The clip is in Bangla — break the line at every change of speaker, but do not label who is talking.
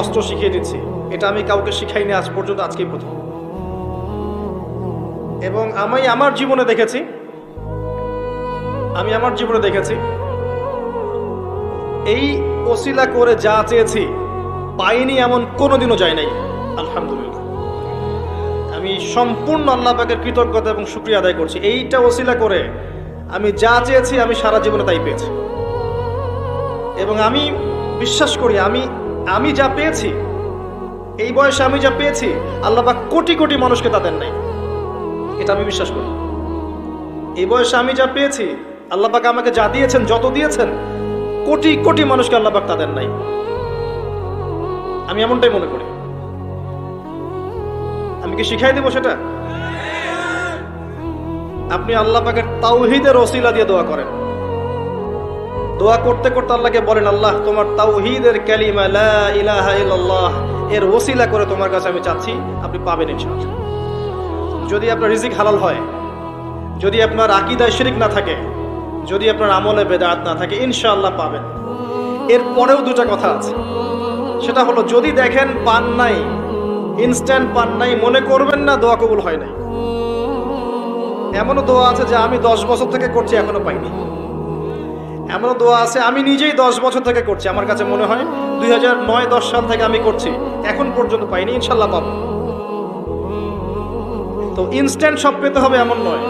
অস্ত্র শিখিয়ে দিচ্ছি, এটা আমি কাউকে শিখাইনি আজ পর্যন্ত, আজকেই প্রথম। এবং আমি আমার জীবনে দেখেছি এই ওসিলা করে যা চেয়েছি পাইনি এমন কোনোদিনও যায় নাই। আলহামদুলিল্লাহ, আমি সম্পূর্ণ আল্লাহ পাকের কৃতজ্ঞতা এবং শুকরিয়া আদায় করছি। এইটা ওসিলা করে আমি যা চেয়েছি আমি সারা জীবনে তাই পেয়েছি। এবং আমি বিশ্বাস করি আমি যা পেয়েছি, এই বয়সে আমি যা পেয়েছি, আল্লাহ পাক কোটি কোটি মানুষকে তা দেন নাই, এটা আমি বিশ্বাস করি। এই বয়সে আমি যা পেয়েছি, আল্লাহ পাক আমাকে যা দিয়েছেন, যত দিয়েছেন, কোটি কোটি মানুষকে আল্লাহ পাক তা দেন নাই, আমি এমনটাই মনে করি। আমি কি শিখাই দেব সেটা? আপনি আল্লাহ পাকের তাওহীদের ওসিলা দিয়ে দোয়া করেন। দোয়া করতে করতে আল্লাহকে বলেন, আল্লাহ তোমার তাওহীদের কালিমা লা ইলাহা ইল্লাল্লাহ এর ওসিলা করে তোমার কাছে আমি চাচ্ছি, আপনি পাবেন ইনশাআল্লাহ। যদি আপনার রিজিক হালাল হয়, যদি আপনার আকীদায় শিরক না থাকে, যদি আপনার আমলে বেদাত না থাকে, ইনশাআল্লাহ পাবেন। এরপরেও দুটা কথা আছে, সেটা হলো যদি দেখেন পান নাই, ইনস্ট্যান্ট পান নাই, মনে করবেন না দোয়া কবুল হয় নাই। এমনও দোয়া আছে যে আমি 10 বছর থেকে করছি এখনো পাইনি। এমনও দোয়া আছে আমি নিজেই 10 বছর থেকে করছি, আমার কাছে মনে হয় 2009-10 সাল থেকে আমি করছি, এখন পর্যন্ত পাইনি, ইনশাআল্লাহ পাবো। তো ইনস্ট্যান্ট সব পেতে হবে এমন নয়।